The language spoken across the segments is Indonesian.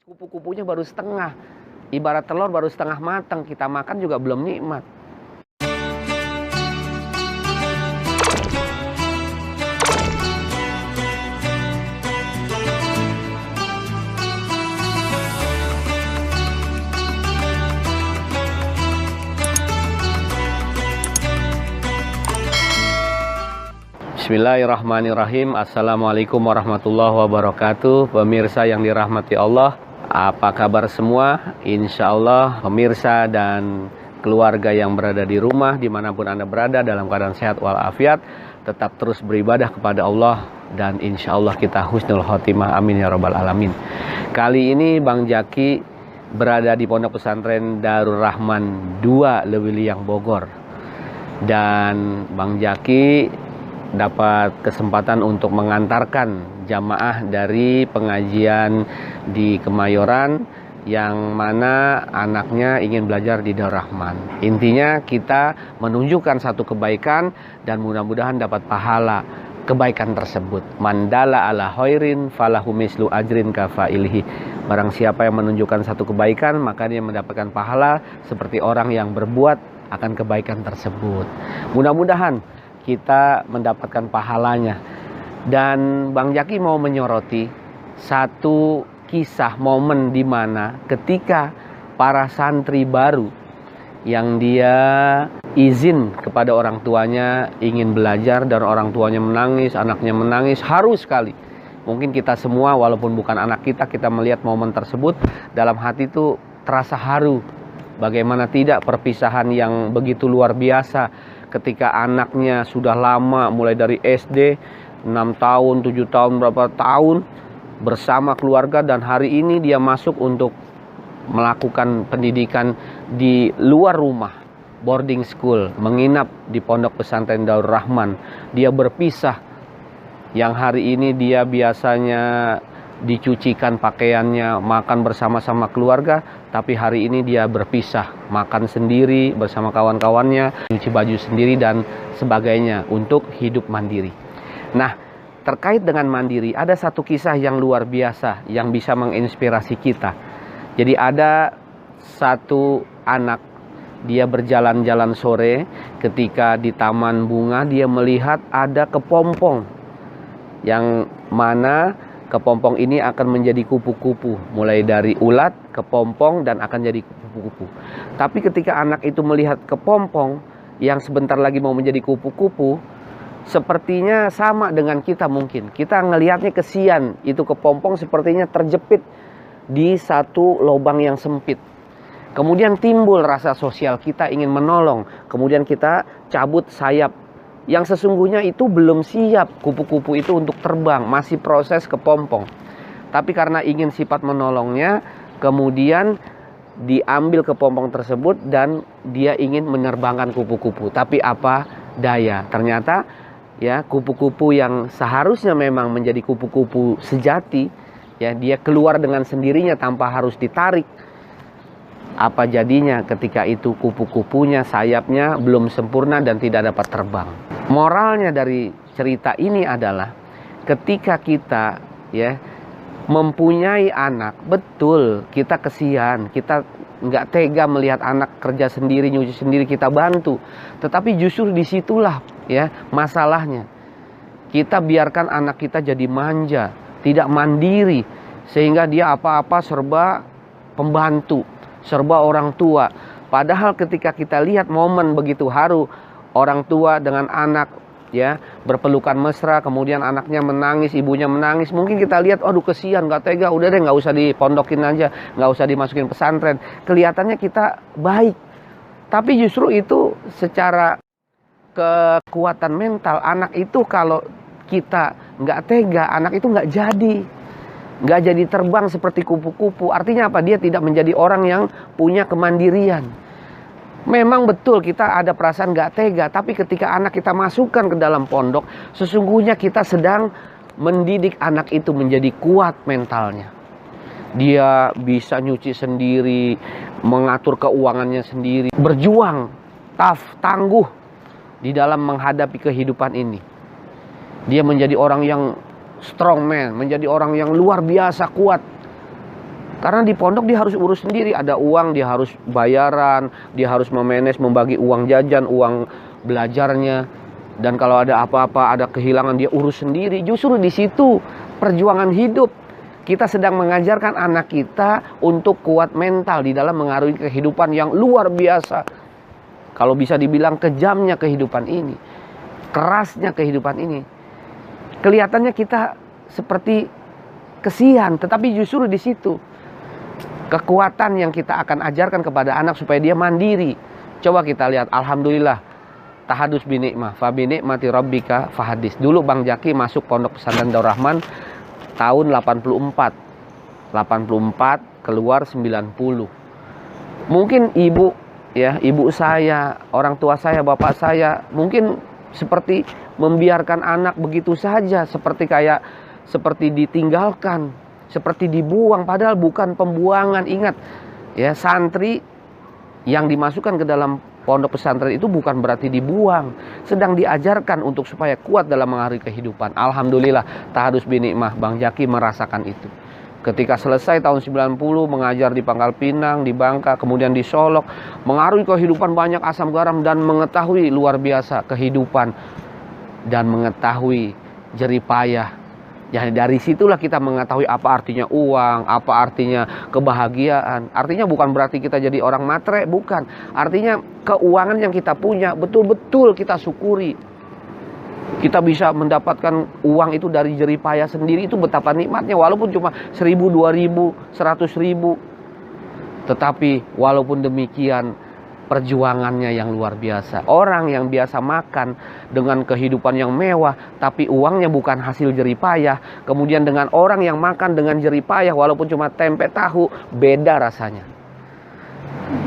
Kupu-kupunya baru setengah. Ibarat telur baru setengah matang, kita makan juga belum nikmat. Bismillahirrahmanirrahim. Assalamualaikum warahmatullahi wabarakatuh. Pemirsa yang dirahmati Allah, apa kabar semua? Insya Allah pemirsa dan keluarga yang berada di rumah, dimanapun Anda berada, dalam keadaan sehat walafiat, tetap terus beribadah kepada Allah, dan insya Allah kita husnul khotimah, amin ya rabbal alamin. Kali ini Bang Jaki berada di Pondok Pesantren Darul Rahman 2 Lewiliang Bogor, dan Bang Jaki dapat kesempatan untuk mengantarkan jamaah dari pengajian di Kemayoran yang mana anaknya ingin belajar di Darul Rahman. Intinya kita menunjukkan satu kebaikan dan mudah-mudahan dapat pahala kebaikan tersebut. Mandala ala khairin falahu mislu ajrin kafailhi. Barang siapa yang menunjukkan satu kebaikan, maka dia mendapatkan pahala seperti orang yang berbuat akan kebaikan tersebut. Mudah-mudahan kita mendapatkan pahalanya. Dan Bang Jaki mau menyoroti satu kisah momen di mana ketika para santri baru yang dia izin kepada orang tuanya ingin belajar dan orang tuanya menangis, anaknya menangis, haru sekali. Mungkin kita semua walaupun bukan anak kita, kita melihat momen tersebut dalam hati itu terasa haru. Bagaimana tidak, perpisahan yang begitu luar biasa ketika anaknya sudah lama, mulai dari SD 6 tahun, 7 tahun, berapa tahun bersama keluarga, dan hari ini dia masuk untuk melakukan pendidikan di luar rumah, boarding school, menginap di Pondok Pesantren Darul Rahman. Dia berpisah, yang hari ini dia biasanya dicucikan pakaiannya, makan bersama-sama keluarga, tapi hari ini dia berpisah, makan sendiri bersama kawan-kawannya, cuci baju sendiri dan sebagainya untuk hidup mandiri. Nah, terkait dengan mandiri, ada satu kisah yang luar biasa yang bisa menginspirasi kita. Jadi ada satu anak, dia berjalan-jalan sore, ketika di taman bunga dia melihat ada kepompong, yang mana kepompong ini akan menjadi kupu-kupu, mulai dari ulat, kepompong, dan akan jadi kupu-kupu. Tapi ketika anak itu melihat kepompong yang sebentar lagi mau menjadi kupu-kupu, sepertinya sama dengan kita mungkin. Kita ngelihatnya kesian, itu kepompong sepertinya terjepit di satu lubang yang sempit. Kemudian timbul rasa sosial, kita ingin menolong. Kemudian kita cabut sayap. Yang sesungguhnya itu belum siap kupu-kupu itu untuk terbang, masih proses kepompong. Tapi karena ingin sifat menolongnya, kemudian diambil kepompong tersebut dan dia ingin menerbangkan kupu-kupu. Tapi apa daya, ternyata ya kupu-kupu yang seharusnya memang menjadi kupu-kupu sejati, ya dia keluar dengan sendirinya tanpa harus ditarik. Apa jadinya ketika itu kupu-kupunya, sayapnya belum sempurna dan tidak dapat terbang. Moralnya dari cerita ini adalah ketika kita ya mempunyai anak, betul kita kesian, kita nggak tega melihat anak kerja sendiri, nyuci sendiri, kita bantu. Tetapi justru disitulah ya masalahnya. Kita biarkan anak kita jadi manja, tidak mandiri, sehingga dia apa-apa serba pembantu, serba orang tua. Padahal ketika kita lihat momen begitu haru, orang tua dengan anak ya berpelukan mesra, kemudian anaknya menangis, ibunya menangis, mungkin kita lihat, aduh kesian, gak tega, udah deh gak usah dipondokin aja, gak usah dimasukin pesantren. Kelihatannya kita baik, tapi justru itu secara kekuatan mental anak itu, kalau kita gak tega, anak itu gak jadi terbang seperti kupu-kupu. Artinya apa? Dia tidak menjadi orang yang punya kemandirian. Memang betul kita ada perasaan gak tega, tapi ketika anak kita masukkan ke dalam pondok, sesungguhnya kita sedang mendidik anak itu menjadi kuat mentalnya. Dia bisa nyuci sendiri, mengatur keuangannya sendiri, berjuang, tangguh di dalam menghadapi kehidupan ini. Dia menjadi orang yang strong man, menjadi orang yang luar biasa kuat. Karena di pondok dia harus urus sendiri, ada uang dia harus bayaran, dia harus memanage, membagi uang jajan, uang belajarnya. Dan kalau ada apa-apa, ada kehilangan, dia urus sendiri. Justru di situ perjuangan hidup. Kita sedang mengajarkan anak kita untuk kuat mental di dalam mengarungi kehidupan yang luar biasa. Kalau bisa dibilang kejamnya kehidupan ini, kerasnya kehidupan ini. Kelihatannya kita seperti kesian, tetapi justru di situ kekuatan yang kita akan ajarkan kepada anak supaya dia mandiri. Coba kita lihat, alhamdulillah, tahadus binikmah, fa binikmati rabbika fahadis. Dulu Bang Jaki masuk Pondok Pesantren Darul Rahman tahun 84, keluar 90. Mungkin ibu saya, orang tua saya, bapak saya, mungkin seperti membiarkan anak begitu saja, seperti ditinggalkan, seperti dibuang, padahal bukan pembuangan. Ingat ya, santri yang dimasukkan ke dalam pondok pesantren itu bukan berarti dibuang, sedang diajarkan untuk supaya kuat dalam mengakhiri kehidupan. Alhamdulillah, tahadus binikmah, Bang Jaki merasakan itu. Ketika selesai tahun 90 mengajar di Pangkal Pinang, di Bangka, kemudian di Solok, mengaruhi kehidupan banyak asam garam dan mengetahui luar biasa kehidupan dan mengetahui jerih payah. Ya, dari situlah kita mengetahui apa artinya uang, apa artinya kebahagiaan. Artinya bukan berarti kita jadi orang matre, bukan. Artinya keuangan yang kita punya betul-betul kita syukuri. Kita bisa mendapatkan uang itu dari jerih payah sendiri, itu betapa nikmatnya. Walaupun cuma 1.000, 2.000, 100.000. Tetapi walaupun demikian, perjuangannya yang luar biasa. Orang yang biasa makan dengan kehidupan yang mewah, tapi uangnya bukan hasil jerih payah. Kemudian dengan orang yang makan dengan jerih payah, walaupun cuma tempe tahu, beda rasanya.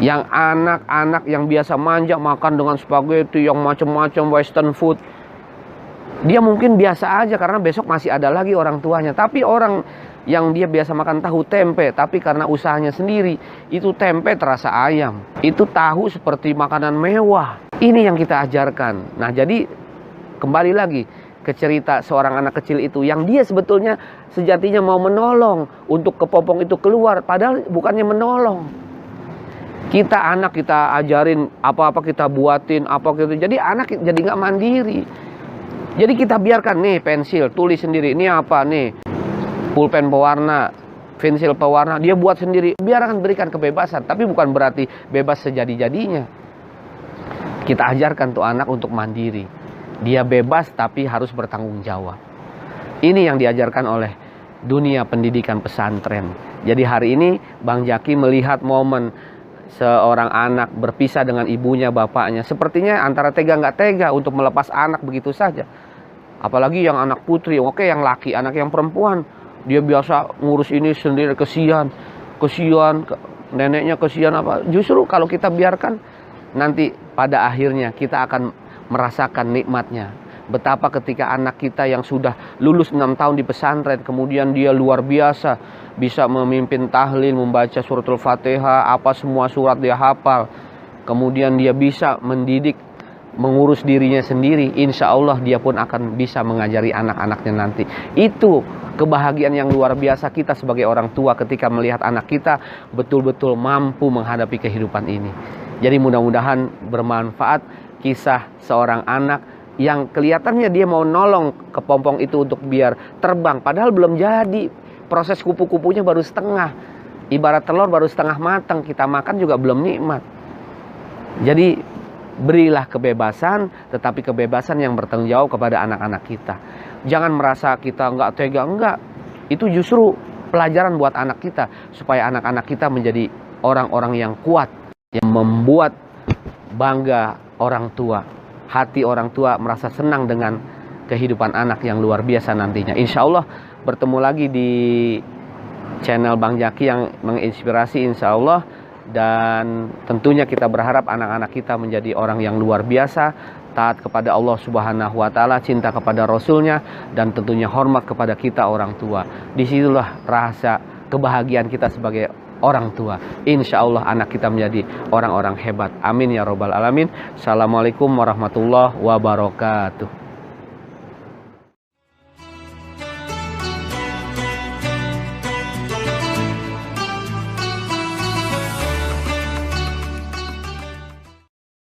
Yang anak-anak yang biasa manja makan dengan spaghetti yang macam-macam western food, dia mungkin biasa aja karena besok masih ada lagi orang tuanya. Tapi orang yang dia biasa makan tahu tempe, tapi karena usahanya sendiri, itu tempe terasa ayam, itu tahu seperti makanan mewah. Ini yang kita ajarkan. Nah, jadi kembali lagi ke cerita seorang anak kecil itu, yang dia sebetulnya sejatinya mau menolong untuk kepompong itu keluar, padahal bukannya menolong. Kita anak kita ajarin apa-apa, kita buatin apa gitu, jadi anak jadi nggak mandiri. Jadi kita biarkan, nih pensil, tulis sendiri, ini apa nih, pulpen pewarna, pensil pewarna, dia buat sendiri. Biarkan, berikan kebebasan, tapi bukan berarti bebas sejadi-jadinya. Kita ajarkan tuh anak untuk mandiri. Dia bebas tapi harus bertanggung jawab. Ini yang diajarkan oleh dunia pendidikan pesantren. Jadi hari ini Bang Jaki melihat momen seorang anak berpisah dengan ibunya, bapaknya. Sepertinya antara tega nggak tega untuk melepas anak begitu saja. Apalagi yang anak putri, oke yang laki, anak yang perempuan, dia biasa ngurus ini sendiri, kesian, neneknya kesian apa. Justru kalau kita biarkan, nanti pada akhirnya kita akan merasakan nikmatnya. Betapa ketika anak kita yang sudah lulus 6 tahun di pesantren, kemudian dia luar biasa, bisa memimpin tahlil, membaca suratul Fatihah, apa semua surat dia hafal. Kemudian dia bisa mendidik, mengurus dirinya sendiri, insya Allah dia pun akan bisa mengajari anak-anaknya nanti. Itu kebahagiaan yang luar biasa kita sebagai orang tua ketika melihat anak kita betul-betul mampu menghadapi kehidupan ini. Jadi mudah-mudahan bermanfaat kisah seorang anak yang kelihatannya dia mau nolong kepompong itu untuk biar terbang, padahal belum jadi. Proses kupu-kupunya baru setengah, ibarat telur baru setengah matang, kita makan juga belum nikmat. Jadi berilah kebebasan, tetapi kebebasan yang bertanggung jawab kepada anak-anak kita. Jangan merasa kita nggak tega, enggak. Itu justru pelajaran buat anak kita, supaya anak-anak kita menjadi orang-orang yang kuat, yang membuat bangga orang tua. Hati orang tua merasa senang dengan kehidupan anak yang luar biasa nantinya. Insya Allah bertemu lagi di channel Bang Jaki yang menginspirasi, insya Allah. Dan tentunya kita berharap anak-anak kita menjadi orang yang luar biasa, taat kepada Allah Subhanahu wa Ta'ala, cinta kepada Rasulnya, dan tentunya hormat kepada kita orang tua. Disitulah rasa kebahagiaan kita sebagai orang tua. Insya Allah anak kita menjadi orang-orang hebat. Amin ya robbal alamin. Assalamualaikum warahmatullahi wabarakatuh.